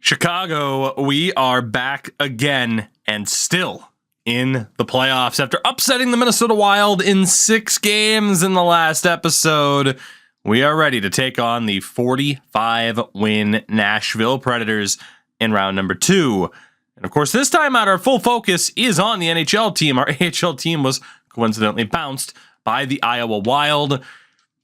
Chicago, we are back again and still in the playoffs. After upsetting the Minnesota Wild in 6 games in the last episode, we are ready to take on the 45-win Nashville Predators in round number 2. And of course, this time out, our full focus is on the NHL team. Our AHL team was coincidentally bounced by the Iowa Wild,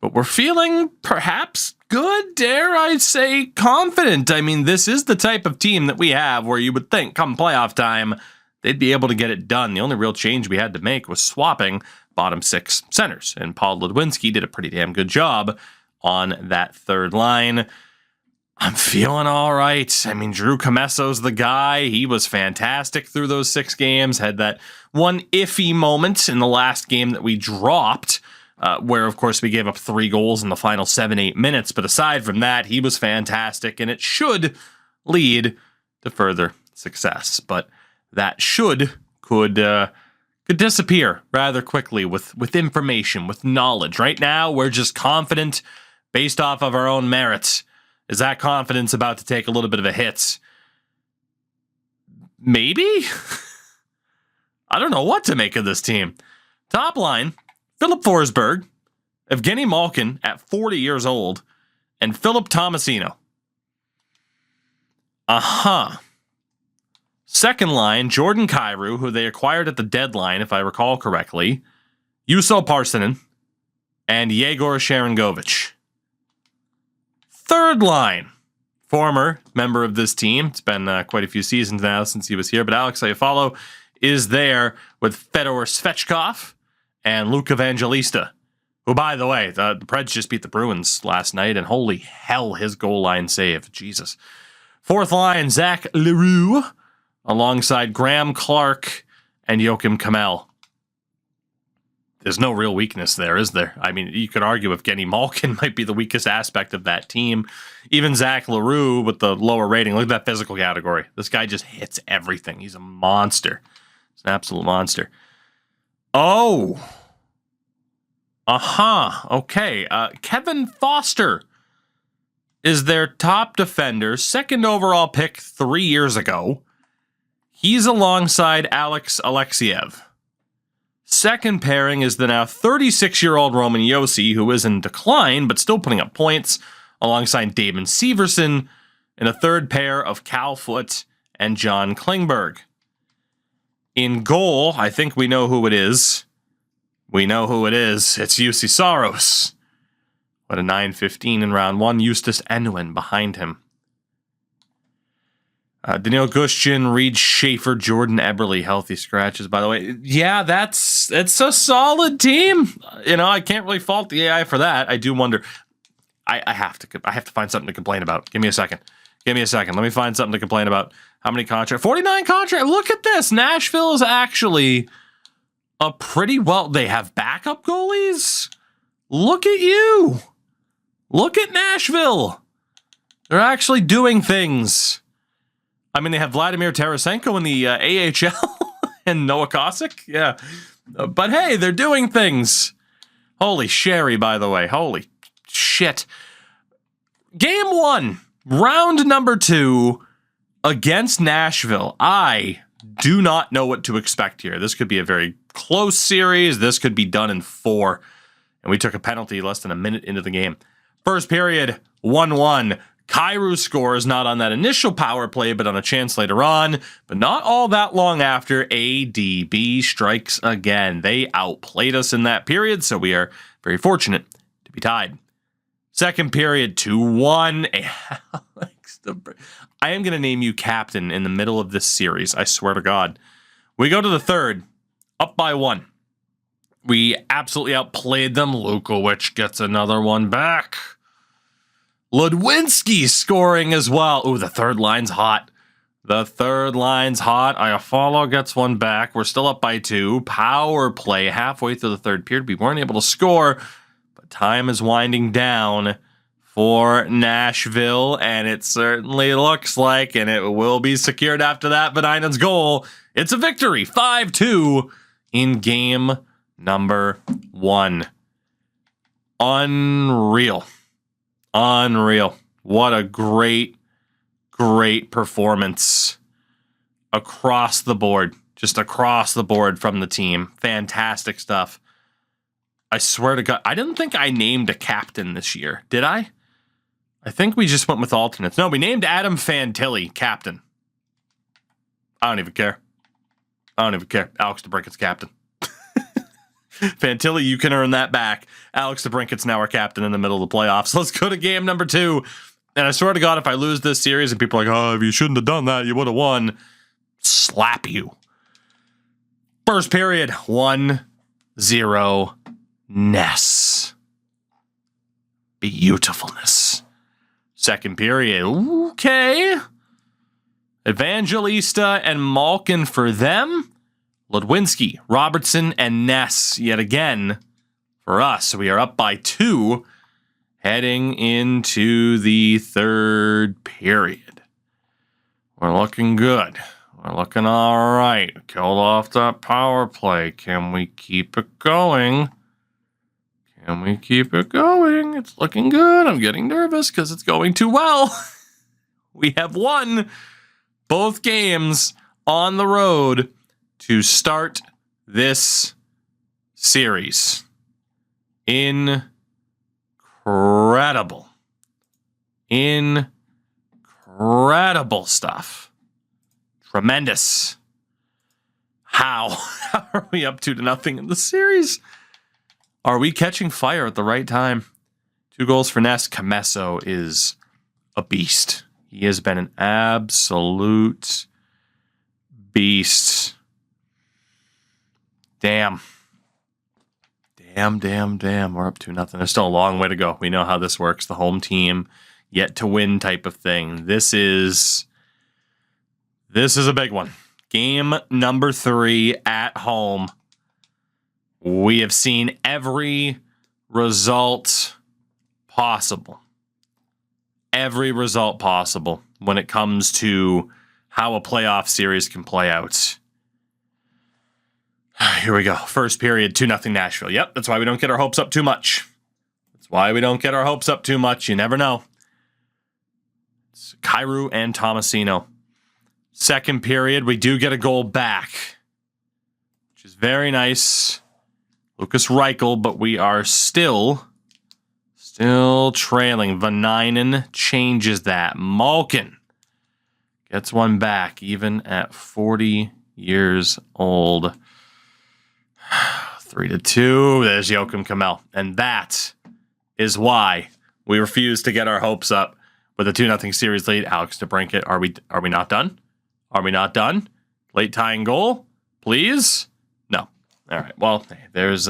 but we're feeling perhaps good, dare I say confident. I mean, this is the type of team that we have where you would think come playoff time, they'd be able to get it done. The only real change we had to make was swapping bottom 6 centers, and Paul Ludwinski did a pretty damn good job on that third line. I'm feeling all right. I mean, Drew Comesso's the guy. He was fantastic through those 6 games, had that one iffy moment in the last game that we dropped, where, of course, we gave up 3 goals in the final 7-8 minutes. But aside from that, he was fantastic, and it should lead to further success. But that could disappear rather quickly with information, with knowledge. Right now, we're just confident based off of our own merits. Is that confidence about to take a little bit of a hit? Maybe? I don't know what to make of this team. Top line, Philip Forsberg, Evgeny Malkin at 40 years old, and Philip Tomasino. Second line, Jordan Kyrou, who they acquired at the deadline, if I recall correctly, Juuso Parssinen, and Yegor Sharangovich. Third line, former member of this team. It's been quite a few seasons now since he was here, but Alex Iafallo is there with Fedor Svechkov and Luke Evangelista, who, by the way, the Preds just beat the Bruins last night, and holy hell, his goal line save. Jesus. Fourth line, Zach Leroux, alongside Graham Clark and Joachim Kamel. There's no real weakness there, is there? I mean, you could argue Evgeny Malkin might be the weakest aspect of that team. Even Zach Leroux with the lower rating. Look at that physical category. This guy just hits everything. He's a monster. He's an absolute monster. Okay. Kevin Foster is their top defender, second overall pick 3 years ago. He's alongside Alex Alexiev. Second pairing is the now 36-year-old Roman Josi, who is in decline, but still putting up points, alongside Damon Severson, and a third pair of Cal Foote and John Klingberg. In goal, I think we know who it is. It's Jussi Saros. What a 9-15 in round 1. Justus Enwin behind him. Daniil Gushchin, Reed Schaefer, Jordan Eberle, healthy scratches, by the way. Yeah, it's a solid team. You know, I can't really fault the AI for that. I do wonder. I have to find something to complain about. Give me a second. Let me find something to complain about. How many contracts? 49 contracts. Look at this. Nashville is actually a pretty well. They have backup goalies. Look at you. Look at Nashville. They're actually doing things. I mean, they have Vladimir Tarasenko in the AHL and Noah Kosick. Yeah. But hey, they're doing things. Holy sherry, by the way. Holy shit. Game 1, round number 2 against Nashville. I do not know what to expect here. This could be a very close series. This could be done in 4. And we took a penalty less than a minute into the game. First period, 1-1. Kyrou scores, not on that initial power play, but on a chance later on. But not all that long after, ADB strikes again. They outplayed us in that period, so we are very fortunate to be tied. Second period, 2-1. I am going to name you captain in the middle of this series, I swear to God. We go to the third, up by 1. We absolutely outplayed them. Lukowicz gets another one back. Ludwinski scoring as well. Ooh, the third line's hot. Iafallo gets one back. We're still up by 2. Power play halfway through the third period. We weren't able to score, but time is winding down for Nashville, and it certainly looks like, and it will be secured after that Vadinan's goal. It's a victory, 5-2 in game number 1. Unreal. What a great great performance across the board. Just across the board from the team. Fantastic stuff. I swear to God, I didn't think I named a captain this year. Did I? I think we just went with alternates. No, we named Adam Fantilli captain. I don't even care. Alex DeBrincat's captain. Fantilli, you can earn that back. Alex DeBrincat's now our captain in the middle of the playoffs. Let's go to game number 2. And I swear to God, if I lose this series and people are like, oh, if you shouldn't have done that, you would have won. Slap you. First period, 1-0 Ness. Beautifulness. Second period, okay. Evangelista and Malkin for them. Ludwinski, Robertson, and Ness yet again for us. We are up by 2 heading into the third period. We're looking good. We're looking all right. Killed off that power play. Can we keep it going? It's looking good. I'm getting nervous because it's going too well. We have won both games on the road to start this series. Incredible stuff. Tremendous. How are we up 2-0 in the series? Are we catching fire at the right time? 2 goals for Ness. Camesso is a beast. He has been an absolute beast. Damn. We're up 2-0. There's still a long way to go. We know how this works. The home team yet to win type of thing. This is a big one. Game number 3 at home. We have seen every result possible. When it comes to how a playoff series can play out. Here we go. First period, 2-0 Nashville. Yep, that's why we don't get our hopes up too much. You never know. It's Kyrou and Tomasino. Second period, we do get a goal back, which is very nice. Lucas Reichel, but we are still trailing. Vanainen changes that. Malkin gets one back, even at 40 years old. 3-2. There's Joachim Kamel. And that is why we refuse to get our hopes up with a 2-0 series lead. Alex DeBrincat, are we not done? Late tying goal? Please? No. All right. Well, there's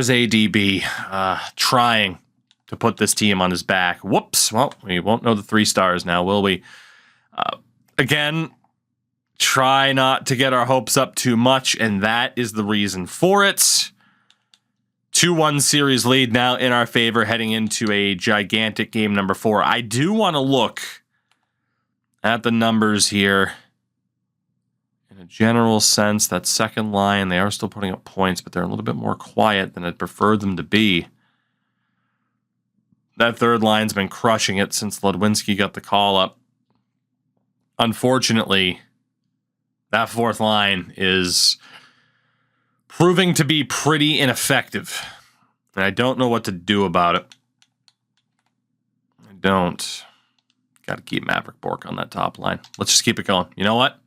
ADB trying to put this team on his back. Whoops. Well, we won't know the 3 stars now, will we? Again, try not to get our hopes up too much, and that is the reason for it. 2-1 series lead now in our favor heading into a gigantic game number 4. I do want to look at the numbers here. In a general sense, that second line, they are still putting up points, but they're a little bit more quiet than I'd prefer them to be. That third line's been crushing it since Ludwinski got the call up. Unfortunately, that fourth line is proving to be pretty ineffective. And I don't know what to do about it. I don't. Got to keep Maverick Bourque on that top line. Let's just keep it going. You know what?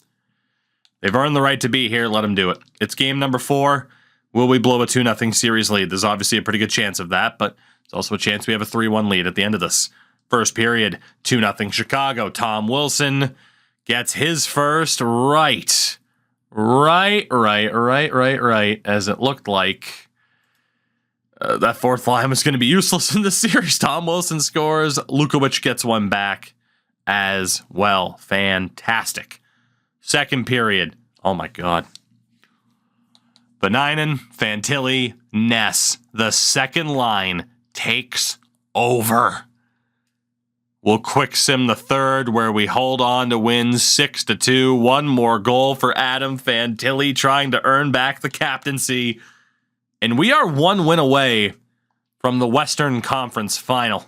They've earned the right to be here. Let them do it. It's game number 4. Will we blow a 2-0 series lead? There's obviously a pretty good chance of that, but there's also a chance we have a 3-1 lead at the end of this. First period, 2-0 Chicago. Tom Wilson gets his first right. Right. As it looked like that fourth line was going to be useless in this series. Tom Wilson scores. Lukowicz gets one back as well. Fantastic. Second period. Oh my God. Vanainen, Fantilli, Ness. The second line takes over. We'll quick sim the third where we hold on to win 6-2. One more goal for Adam Fantilli trying to earn back the captaincy. And we are one win away from the Western Conference Final.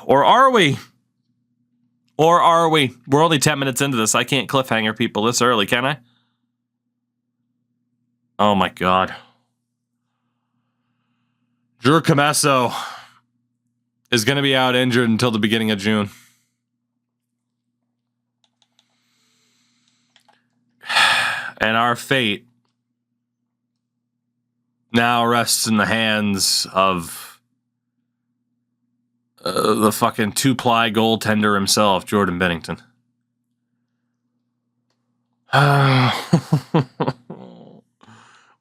Or are we? Or are we? We're only 10 minutes into this. I can't cliffhanger people this early, can I? Oh my God. Drew Commesso is going to be out injured until the beginning of June. And our fate now rests in the hands of the fucking two-ply goaltender himself, Jordan Binnington.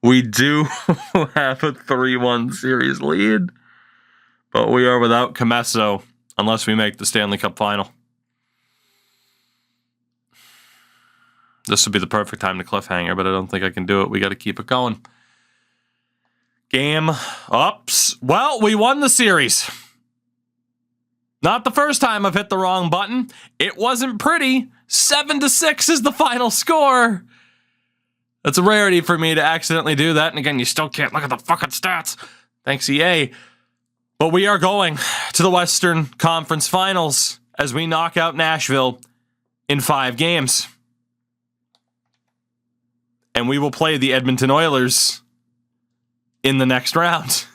We do have a 3-1 series lead, but we are without Commesso unless we make the Stanley Cup final. This would be the perfect time to cliffhanger, but I don't think I can do it. We got to keep it going. Game ups. Well, we won the series. Not the first time I've hit the wrong button. It wasn't pretty. 7-6 is the final score. That's a rarity for me to accidentally do that. And again, you still can't look at the fucking stats. Thanks, EA. But we are going to the Western Conference Finals as we knock out Nashville in 5 games. And we will play the Edmonton Oilers in the next round.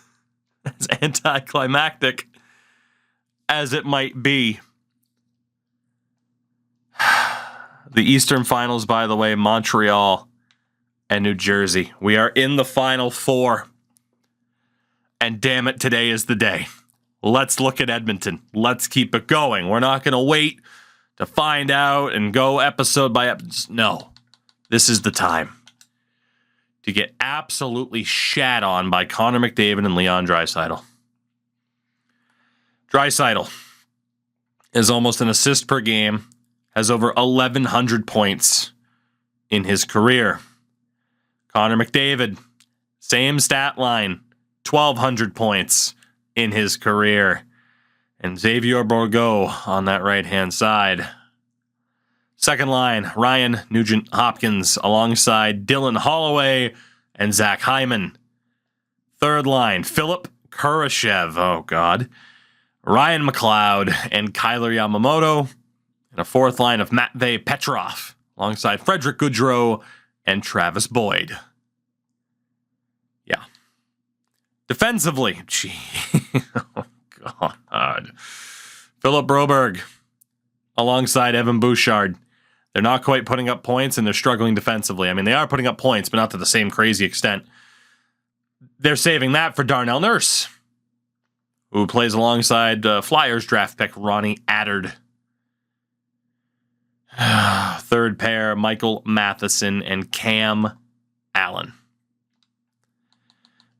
As anticlimactic as it might be. The Eastern Finals, by the way, Montreal and New Jersey. We are in the Final Four. And damn it, today is the day. Let's look at Edmonton. Let's keep it going. We're not going to wait to find out and go episode by episode. No, this is the time to get absolutely shat on by Connor McDavid and Leon Draisaitl. Draisaitl is almost an assist per game, has over 1,100 points in his career. Connor McDavid, same stat line, 1,200 points in his career. And Xavier Bourgault on that right-hand side. Second line, Ryan Nugent-Hopkins alongside Dylan Holloway and Zach Hyman. Third line, Philip Kurashev. Oh, God. Ryan McLeod and Kyler Yamamoto. And a fourth line of Matvei Petrov alongside Frederick Goodrow and Travis Boyd. Yeah. Defensively, gee. Oh, God. Philip Broberg alongside Evan Bouchard. They're not quite putting up points, and they're struggling defensively. I mean, they are putting up points, but not to the same crazy extent. They're saving that for Darnell Nurse, who plays alongside Flyers draft pick Ronnie Attard. Third pair, Michael Matheson and Cam Allen.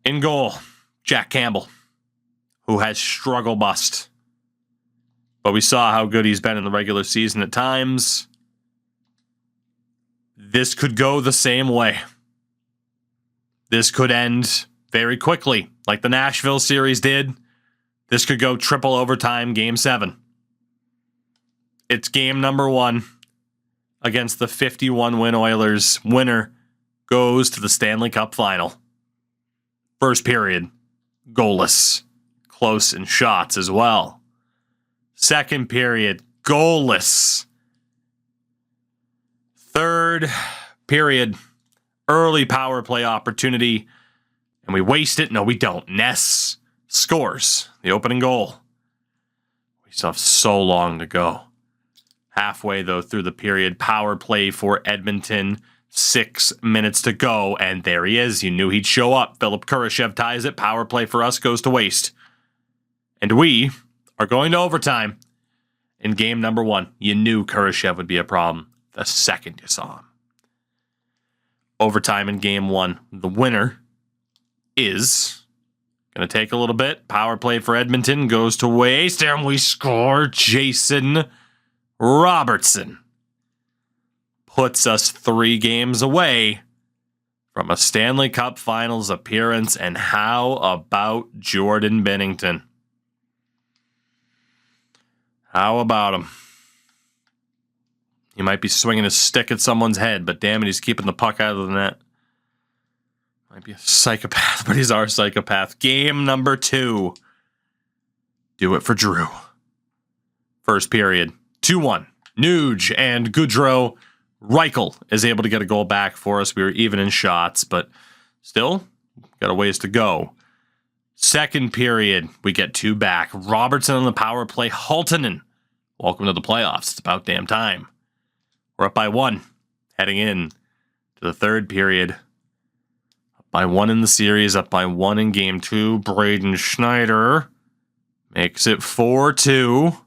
In goal, Jack Campbell, who has struggle bust. But we saw how good he's been in the regular season at times. This could go the same way. This could end very quickly, like the Nashville series did. This could go triple overtime, Game 7. It's game number 1 against the 51-win Oilers. Winner goes to the Stanley Cup final. First period, goalless. Close in shots as well. Second period, goalless. Third period, early power play opportunity. And we waste it. No, we don't. Ness scores the opening goal. We still have so long to go. Halfway, though, through the period, power play for Edmonton. 6 minutes to go, and there he is. You knew he'd show up. Philip Kurashev ties it. Power play for us goes to waste. And we are going to overtime in game number 1. You knew Kurashev would be a problem the second you saw him. Overtime in game 1. The winner is going to take a little bit. Power play for Edmonton goes to waste, and we score. Jason Robertson puts us 3 games away from a Stanley Cup Finals appearance. And how about Jordan Binnington? How about him? He might be swinging his stick at someone's head, but damn it, he's keeping the puck out of the net. Might be a psychopath, but he's our psychopath. Game number 2. Do it for Drew. First period, 2-1. Nuge and Goudreau. Reichel is able to get a goal back for us. We were even in shots, but still got a ways to go. Second period, we get 2 back. Robertson on the power play. Haltonen. Welcome to the playoffs. It's about damn time. We're up by 1, heading in to the third period. Up by 1 in the series, up by 1 in game 2. Braden Schneider makes it 4-2.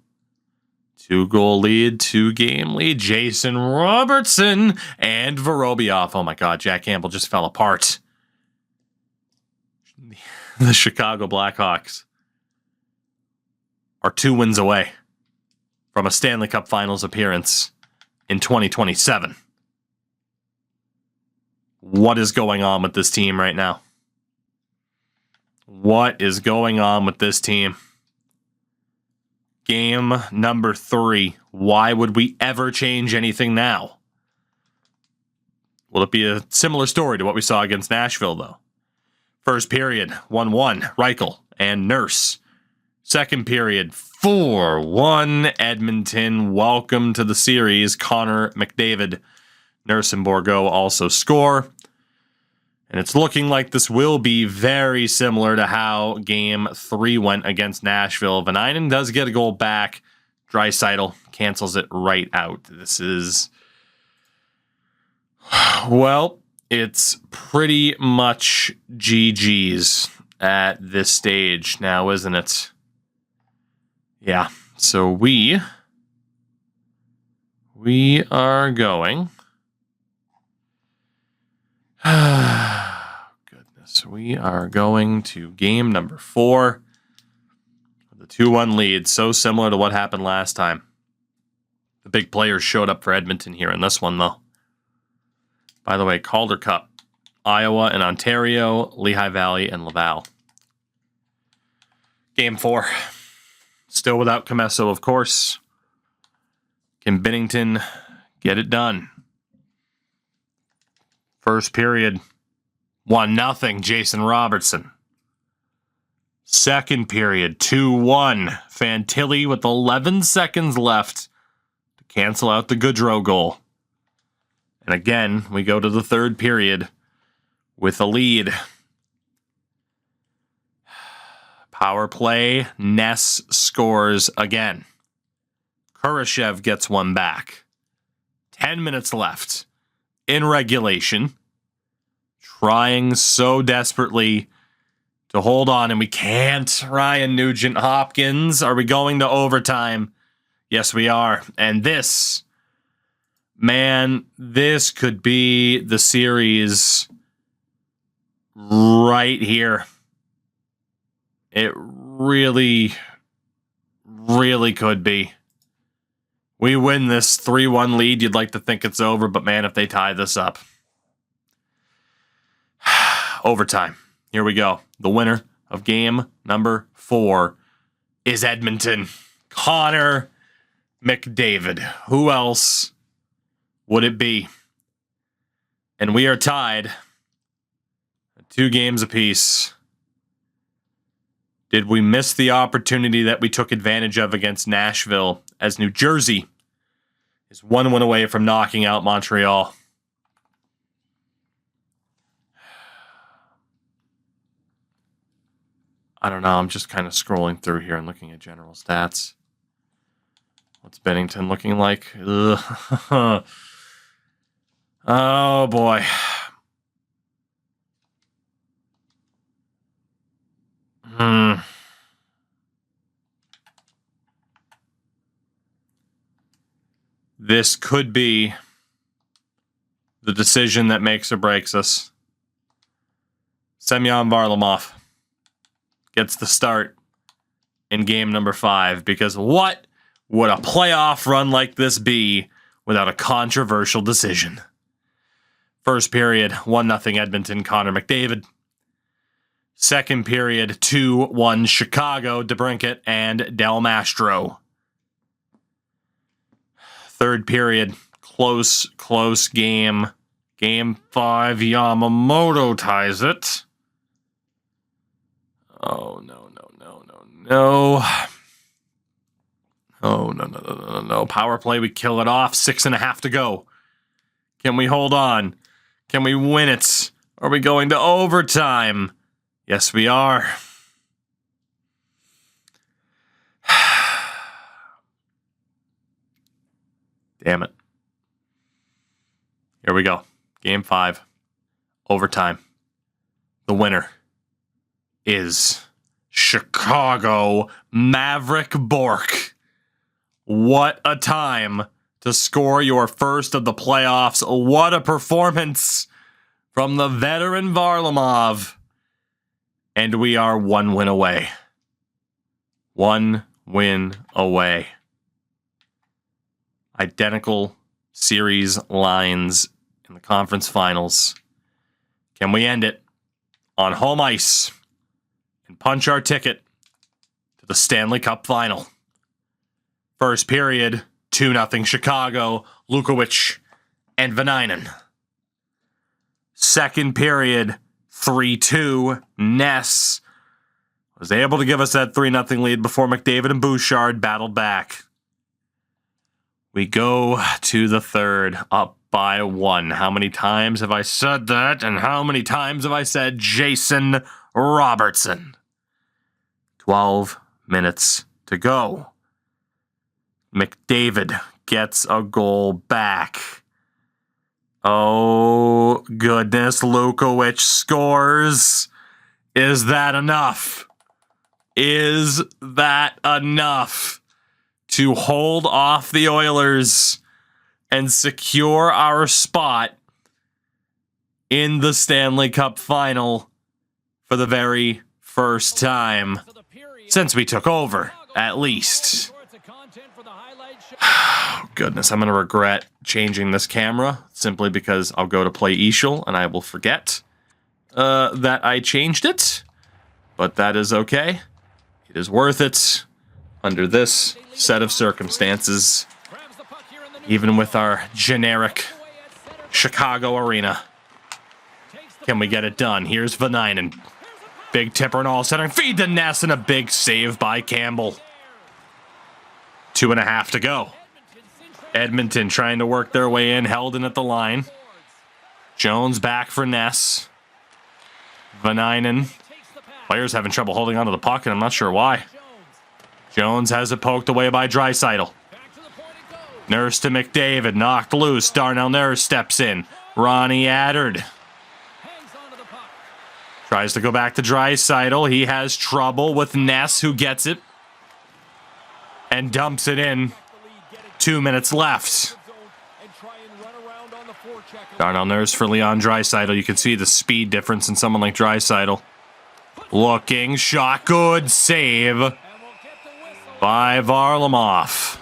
2-goal lead, 2-game lead. Jason Robertson and Vorobiev. Oh my God, Jack Campbell just fell apart. The Chicago Blackhawks are 2 wins away from a Stanley Cup Finals appearance in 2027. What is going on with this team right now? What is going on with this team? Game number 3. Why would we ever change anything now? Will it be a similar story to what we saw against Nashville, though? First period, 1-1, Reichel and Nurse. Second period, 4-1, Edmonton. Welcome to the series, Connor McDavid. Nurse and Bourgault also score. And it's looking like this will be very similar to how Game 3 went against Nashville. Vanainen does get a goal back. Draisaitl cancels it right out. This is... well, it's pretty much GG's at this stage now, isn't it? Yeah, so we are going... goodness. We are going to game number 4. The 2-1 lead. So similar to what happened last time. The big players showed up for Edmonton here in this one, though. By the way, Calder Cup. Iowa and Ontario, Lehigh Valley and Laval. Game 4. Still without Comesso, of course. Can Binnington get it done? First period, 1-0, Jason Robertson. Second period, 2-1, Fantilli with 11 seconds left to cancel out the Goudreau goal. And again, we go to the third period with a lead. Power play, Ness scores again. Kurashev gets one back. 10 minutes left. In regulation, trying so desperately to hold on, and we can't. Ryan Nugent-Hopkins, are we going to overtime? Yes, we are. And this, man, this could be the series right here. It really, really could be. We win this 3-1 lead, you'd like to think it's over, but man, if they tie this up. Overtime. Here we go. The winner of game number 4 is Edmonton. Connor McDavid. Who else would it be? And we are tied at 2 games apiece. Did we miss the opportunity that we took advantage of against Nashville, as New Jersey is 1 win away from knocking out Montreal? I don't know. I'm just kind of scrolling through here and looking at general stats. What's Binnington looking like? Ugh. Oh, boy. This could be the decision that makes or breaks us. Semyon Varlamov gets the start in game number 5, because what would a playoff run like this be without a controversial decision? First period, 1-0 Edmonton, Connor McDavid. Second period, 2-1 Chicago, DeBrincat and Del Mastro. Third period, close game. Game 5, Yamamoto ties it. Oh, no. Oh, no. Power play, we kill it off. 6.5 to go. Can we hold on? Can we win it? Are we going to overtime? Yes, we are. Damn it. Here we go. Game 5. Overtime. The winner is Chicago Maverick Bork. What a time to score your first of the playoffs. What a performance from the veteran Varlamov. And we are 1 win away. 1 win away. Identical series lines in the conference finals. Can we end it on home ice and punch our ticket to the Stanley Cup final? First period, 2-0 Chicago, Lukovic and Vanainen. Second period, 3-2, Ness was able to give us that 3-0 lead before McDavid and Bouchard battled back. We go to the third, up by 1. How many times have I said that? And how many times have I said Jason Robertson? 12 minutes to go. McDavid gets a goal back. Oh, goodness. Lukovic scores. Is that enough? Is that enough to hold off the Oilers and secure our spot in the Stanley Cup final for the very first time since we took over, at least? Oh, goodness, I'm going to regret changing this camera simply because I'll go to play Ishel and I will forget that I changed it. But that is okay. It is worth it under this set of circumstances, even with our generic Chicago arena. Can we get it done? Here's Vanainen. Big tipper and all centering. Feed to Ness and a big save by Campbell. 2.5 to go. Edmonton trying to work their way in. Held in at the line. Jones back for Ness. Vanainen. Players having trouble holding onto the puck, and I'm not sure why. Jones has it poked away by Draisaitl. Nurse to McDavid. Knocked loose. Darnell Nurse steps in. Ronnie Attard tries to go back to Draisaitl. He has trouble with Ness, who gets it and dumps it in. 2 minutes left. Darnell Nurse for Leon Draisaitl. You can see the speed difference in someone like Draisaitl. Looking, shot, good save by Varlamov.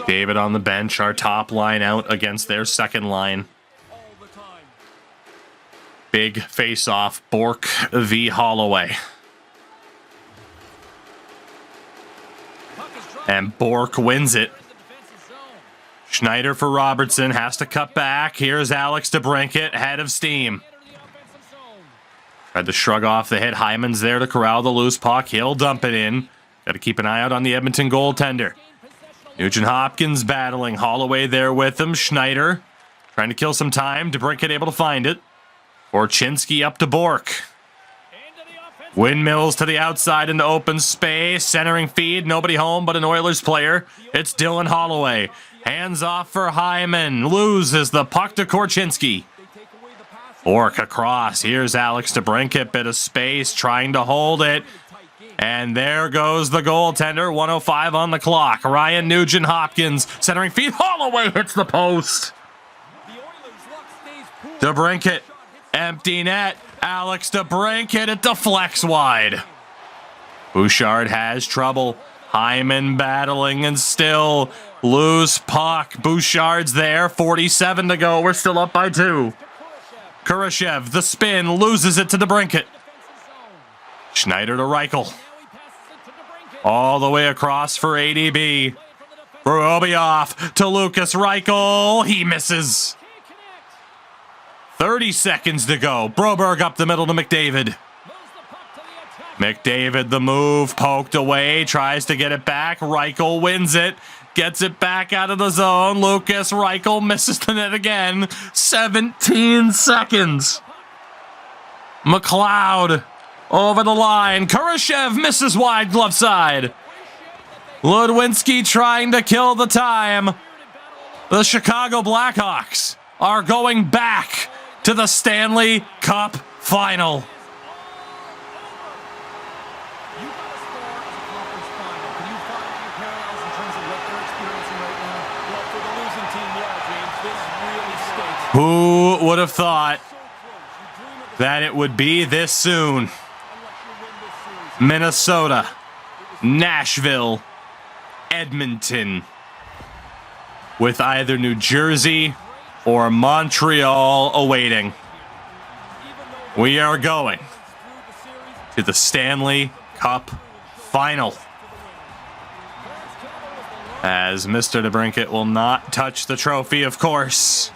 David on the bench, our top line out against their second line. Big face-off, Bork v. Holloway. And Bork wins it. Schneider for Robertson, has to cut back. Here's Alex DeBrincat, head of steam. Tried to shrug off the hit. Hyman's there to corral the loose puck. He'll dump it in. Got to keep an eye out on the Edmonton goaltender. Nugent Hopkins battling. Holloway there with him. Schneider trying to kill some time. DeBrincat able to find it. Orchinski up to Bork. Windmills to the outside into open space. Centering feed. Nobody home but an Oilers player. It's Dylan Holloway. Hands off for Hyman. Loses the puck to Korchinski. Bork across. Here's Alex DeBrincat. Bit of space. Trying to hold it. And there goes the goaltender. 1:05 on the clock. Ryan Nugent Hopkins centering feed. Holloway hits the post. DeBrincat. Empty net. Alex DeBrincat. It deflects wide. Bouchard has trouble. Hyman battling and still loose puck. Bouchard's there. 47 to go. We're still up by 2. Kurashev, the spin, loses it to DeBrincat. Schneider to Reichel. All the way across for ADB. Vorobyev to Lukas Reichel. He misses. 30 seconds to go. Broberg up the middle to McDavid. McDavid, the move, poked away, tries to get it back. Reichel wins it, gets it back out of the zone. Lukas Reichel misses the net again. 17 seconds. McLeod over the line. Kurashev misses wide glove side. Ludwinski trying to kill the time. The Chicago Blackhawks are going back to the Stanley Cup final. Who would have thought that it would be this soon? Minnesota, Nashville, Edmonton, with either New Jersey or Montreal awaiting. We are going to the Stanley Cup final. As Mr. DeBrincat will not touch the trophy, of course.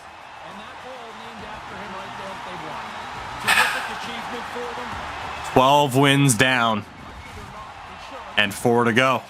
12 wins down and 4 to go.